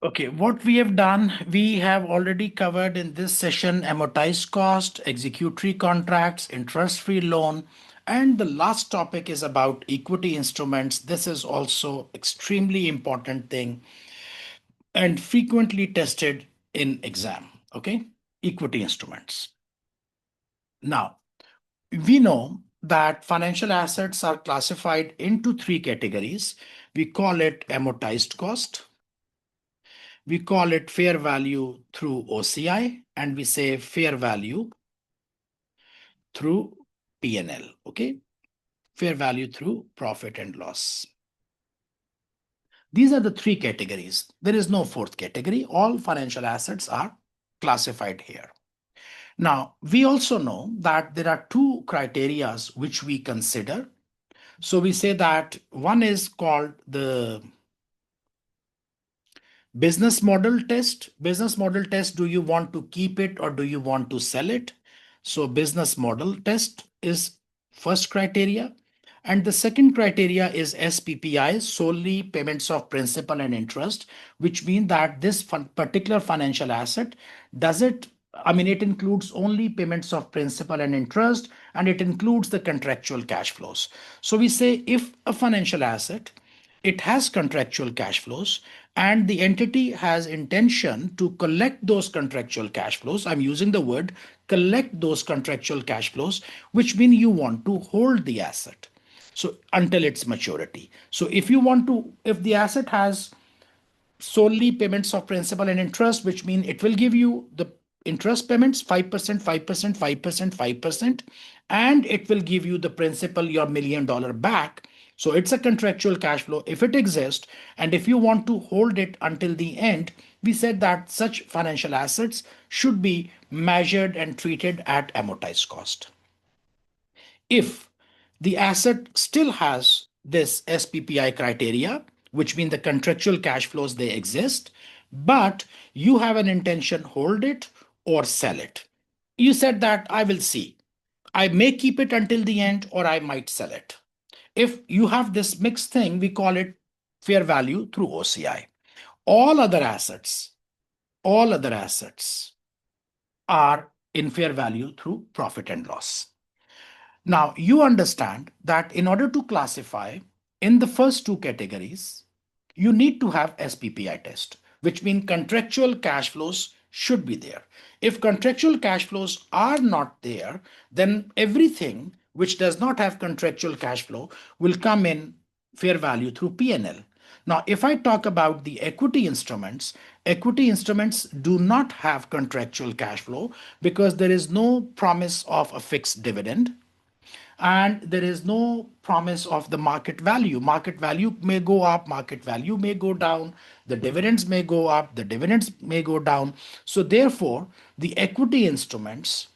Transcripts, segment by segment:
Okay, what we have done, we have already covered in this session amortized cost, executory contracts, interest-free loan, and the last topic is about equity instruments. This is also extremely important thing and frequently tested in exam. Okay, equity instruments. Now, we know that financial assets are classified into three categories. We call it amortized cost. We call it fair value through OCI, and we say fair value through P&L. Okay, fair value through profit and loss. These are the three categories. There is no fourth category. All financial assets are classified here. Now, we also know that there are two criteria which we consider. So we say that one is called the business model test. Business model test, do you want to keep it or do you want to sell it? So business model test is first criteria. And the second criteria is SPPI, solely payments of principal and interest, which means that this particular financial asset does it, it includes only payments of principal and interest, and it includes the contractual cash flows. So we say if a financial asset, it has contractual cash flows and the entity has intention to collect those contractual cash flows. I'm using the word collect those contractual cash flows, which means you want to hold the asset so until its maturity. So if the asset has solely payments of principal and interest, which means it will give you the interest payments 5%, 5%, 5%, 5%, and it will give you the principal, your $1 million back. So it's a contractual cash flow if it exists. And if you want to hold it until the end, we said that such financial assets should be measured and treated at amortized cost. If the asset still has this SPPI criteria, which means the contractual cash flows, they exist, but you have an intention, hold it or sell it. You said that I will see. I may keep it until the end or I might sell it. If you have this mixed thing, we call it fair value through OCI. All other assets are in fair value through profit and loss. Now, you understand that in order to classify in the first two categories, you need to have SPPI test, which means contractual cash flows should be there. If contractual cash flows are not there, then everything which does not have contractual cash flow will come in fair value through P&L. Now, if I talk about the equity instruments do not have contractual cash flow because there is no promise of a fixed dividend and there is no promise of the market value. Market value may go up, market value may go down, the dividends may go up, the dividends may go down. So therefore, the equity instruments,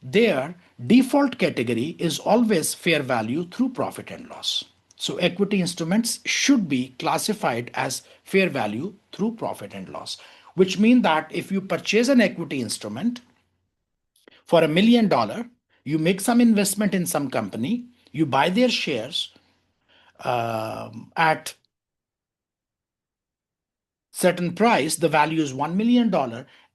their default category is always fair value through profit and loss. So equity instruments should be classified as fair value through profit and loss, which means that if you purchase an equity instrument for $1 million, you make some investment in some company, you buy their shares at certain price, the value is $1 million.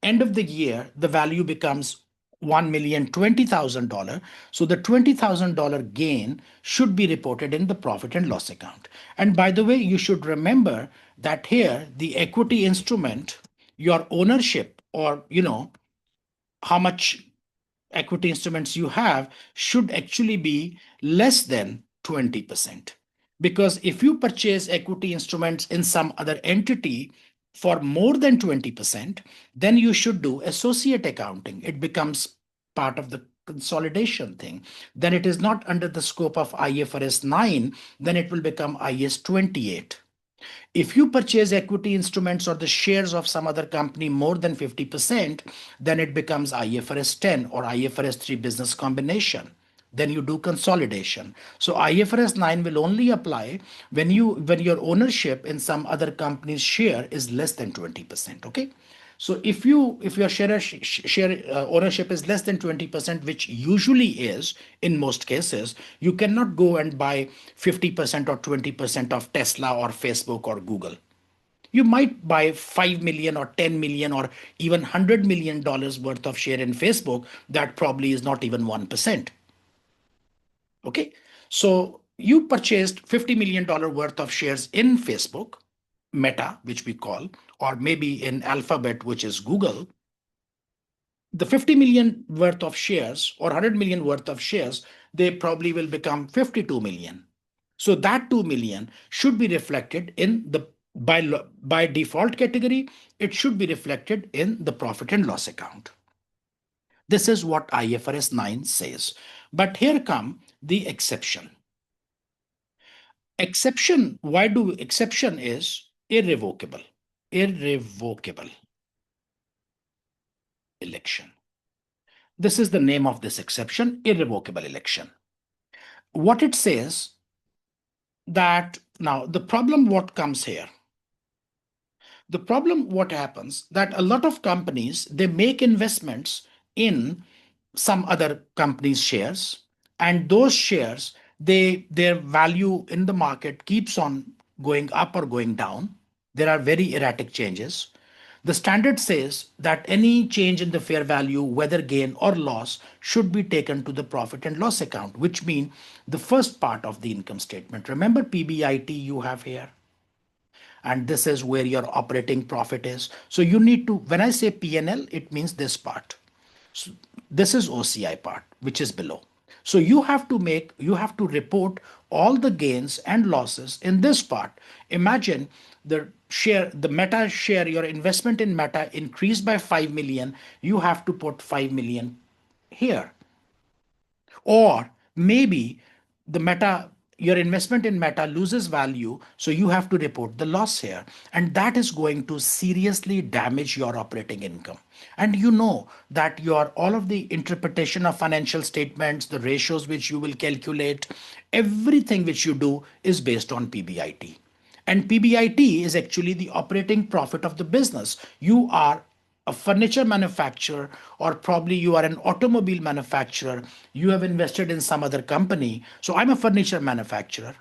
End of the year, the value becomes $1,020,000. So the $20,000 gain should be reported in the profit and loss account. And by the way, you should remember that here, the equity instrument, your ownership or, how much equity instruments you have should actually be less than 20%. Because if you purchase equity instruments in some other entity for more than 20%, then you should do associate accounting. It becomes part of the consolidation thing. Then it is not under the scope of IFRS 9, then it will become IS 28. If you purchase equity instruments or the shares of some other company more than 50%, then it becomes IFRS 10 or IFRS 3 business combination. Then you do consolidation. So IFRS 9 will only apply when your ownership in some other company's share is less than 20%. Okay. So if your share ownership is less than 20%, which usually is in most cases, you cannot go and buy 50% or 20% of Tesla or Facebook or Google. You might buy 5 million or 10 million or even $100 million worth of share in Facebook. That probably is not even 1%. Okay. So you purchased $50 million worth of shares in Facebook, Meta, which we call, or maybe in Alphabet, which is Google. The 50 million worth of shares or 100 million worth of shares, they probably will become 52 million. So that 2 million should be reflected in the by default category, it should be reflected in the profit and loss account. This is what IFRS 9 says. But here come the exception. Exception is irrevocable. Irrevocable election. This is the name of this exception, irrevocable election. What it says that now the problem what comes here. The problem what happens that a lot of companies, they make investments in some other company's shares, and those shares, their value in the market keeps on going up or going down. There are very erratic changes. The standard says that any change in the fair value, whether gain or loss, should be taken to the profit and loss account, which means the first part of the income statement. Remember PBIT you have here? And this is where your operating profit is. So you need to, when I say P&L, it means this part. So this is OCI part, which is below. So you have to report all the gains and losses in this part. Imagine the Meta share, your investment in Meta increased by 5 million. You have to put 5 million here. Or maybe your investment in Meta loses value, so you have to report the loss here. And that is going to seriously damage your operating income. And you know that all of the interpretation of financial statements, the ratios which you will calculate, everything which you do is based on PBIT. And PBIT is actually the operating profit of the business. You are a furniture manufacturer, or probably you are an automobile manufacturer, you have invested in some other company. So I'm a furniture manufacturer.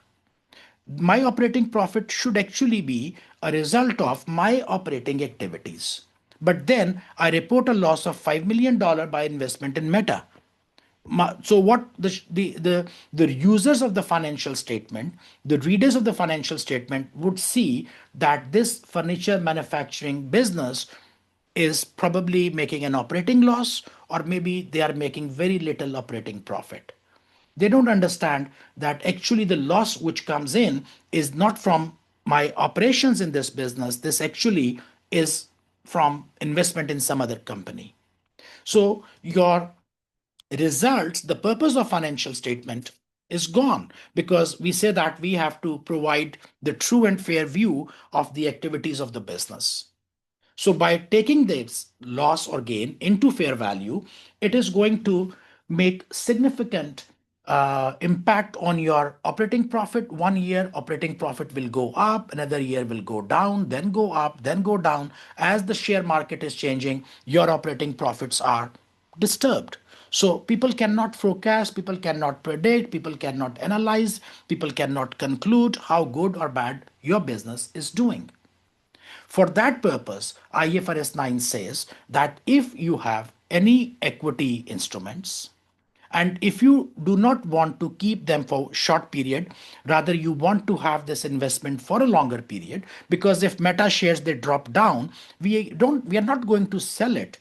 My operating profit should actually be a result of my operating activities. But then I report a loss of $5 million by investment in Meta. So what the users of the financial statement, the readers of the financial statement would see that this furniture manufacturing business is probably making an operating loss, or maybe they are making very little operating profit. They don't understand that actually the loss which comes in is not from my operations in this business. This actually is from investment in some other company. So your results, the purpose of financial statement is gone, because we say that we have to provide the true and fair view of the activities of the business. So by taking this loss or gain into fair value, it is going to make significant impact on your operating profit. One year operating profit will go up, another year will go down, then go up, then go down. As the share market is changing, your operating profits are disturbed. So people cannot forecast, people cannot predict, people cannot analyze, people cannot conclude how good or bad your business is doing. For that purpose, IFRS 9 says that if you have any equity instruments, and if you do not want to keep them for short period, rather you want to have this investment for a longer period, because if Meta shares they drop down, we are not going to sell it.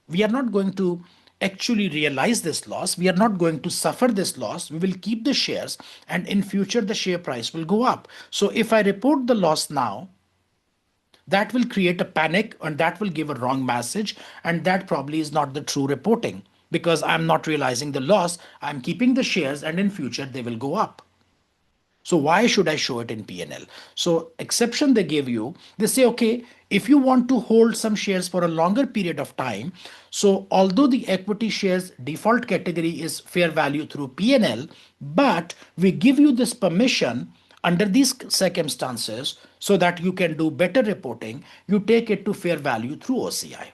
We are not going to actually realize this loss. We are not going to suffer this loss. We will keep the shares, and in future the share price will go up. So if I report the loss now, that will create a panic, and that will give a wrong message, and that probably is not the true reporting, because I'm not realizing the loss. I'm keeping the shares, and in future they will go up. So why should I show it in P&L? So exception they give you, they say, okay, if you want to hold some shares for a longer period of time, so although the equity shares default category is fair value through P&L, but we give you this permission under these circumstances so that you can do better reporting, you take it to fair value through OCI.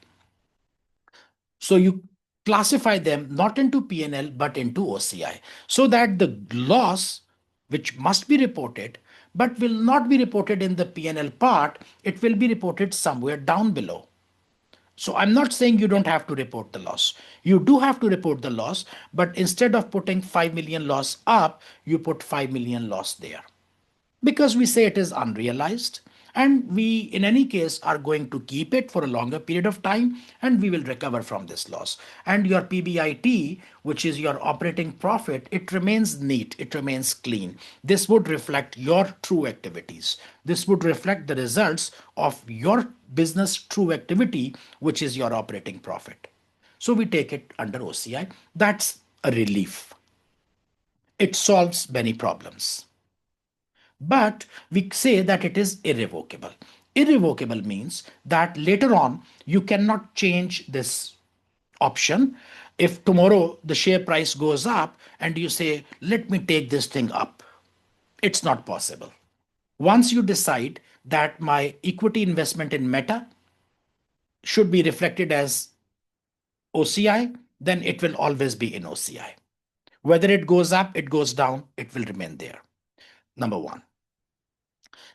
So you classify them not into P&L but into OCI, so that the loss which must be reported but will not be reported in the P&L part. It will be reported somewhere down below. So I'm not saying you don't have to report the loss. You do have to report the loss, but instead of putting 5 million loss up, you put 5 million loss there, because we say it is unrealized, and we in any case are going to keep it for a longer period of time, and we will recover from this loss. And your PBIT, which is your operating profit, it remains neat, it remains clean. This would reflect your true activities. This would reflect the results of your business true activity, which is your operating profit. So we take it under OCI. That's a relief. It solves many problems. But we say that it is irrevocable. Irrevocable means that later on you cannot change this option. If tomorrow the share price goes up and you say, let me take this thing up, it's not possible. Once you decide that my equity investment in Meta should be reflected as OCI, then it will always be in OCI. Whether it goes up, it goes down, it will remain there. Number one.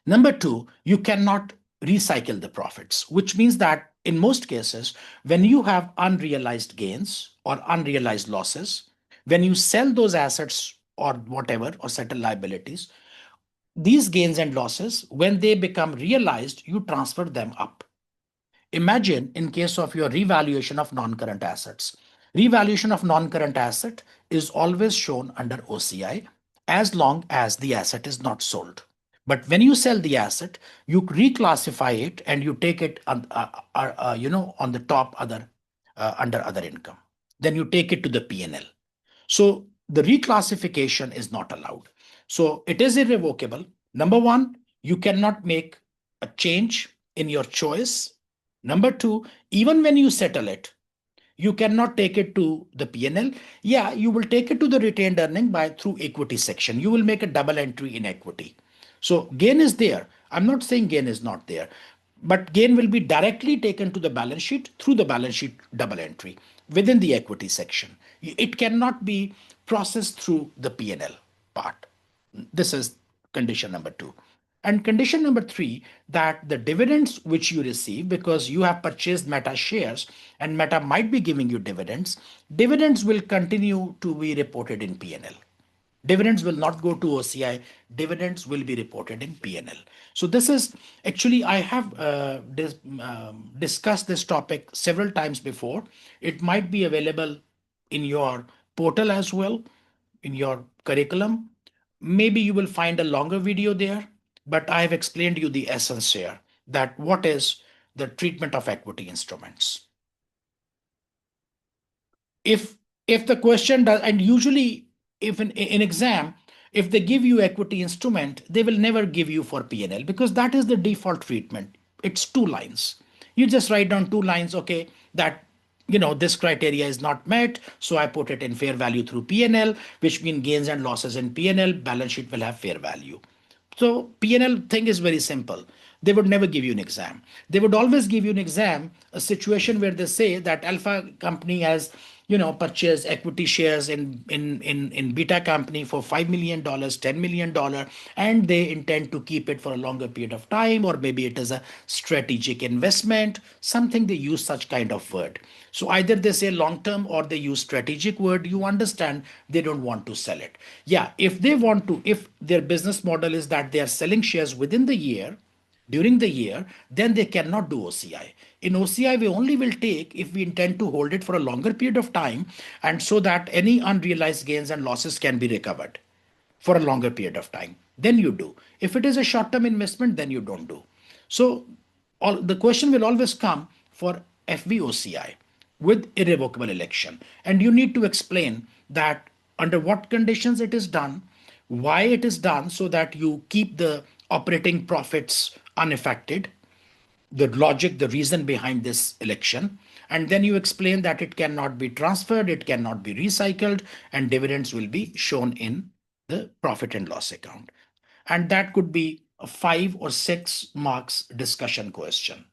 Number two, you cannot recycle the profits, which means that in most cases, when you have unrealized gains or unrealized losses, when you sell those assets or whatever, or settle liabilities, these gains and losses, when they become realized, you transfer them up. Imagine in case of your revaluation of non-current assets. Revaluation of non-current asset is always shown under OCI as long as the asset is not sold. But when you sell the asset, you reclassify it and you take it on, on the top other under other income. Then you take it to the P&L. So the reclassification is not allowed. So it is irrevocable. Number one, you cannot make a change in your choice. Number two, even when you settle it, you cannot take it to the P&L. Yeah, you will take it to the retained earning by through equity section. You will make a double entry in equity. So gain is there. I'm not saying gain is not there, but gain will be directly taken to the balance sheet through the balance sheet double entry within the equity section. It cannot be processed through the P&L part. This is condition number two. And condition number three, that the dividends which you receive, because you have purchased Meta shares and Meta might be giving you dividends, dividends will continue to be reported in P&L. Dividends will not go to OCI. Dividends will be reported in P&L. So this is actually, I have discussed this topic several times before. It might be available in your portal as well, in your curriculum. Maybe you will find a longer video there, but I have explained you the essence here, that what is the treatment of equity instruments. If the question does, and usually if in exam, if they give you equity instrument, they will never give you for P&L, because that is the default treatment. It's 2 lines. You just write down 2 lines, okay, that this criteria is not met, so I put it in fair value through P&L, which means gains and losses in P&L, balance sheet will have fair value. So P&L thing is very simple. They would never give you an exam. They would always give you an exam, a situation where they say that Alpha company has, purchased equity shares in Beta company for $5 million, $10 million, and they intend to keep it for a longer period of time, or maybe it is a strategic investment, something they use such kind of word. So either they say long term or they use strategic word. You understand they don't want to sell it. Yeah, if they want to, if their business model is that they are selling shares within the year, during the year, then they cannot do OCI. In OCI, we only will take if we intend to hold it for a longer period of time, and so that any unrealized gains and losses can be recovered for a longer period of time. Then you do. If it is a short-term investment, then you don't do. So the question will always come for FVOCI with irrevocable election. And you need to explain that under what conditions it is done, why it is done, so that you keep the operating profits unaffected, the logic, the reason behind this election. And then you explain that it cannot be transferred, it cannot be recycled, and dividends will be shown in the profit and loss account. And that could be a 5 or 6 marks discussion question.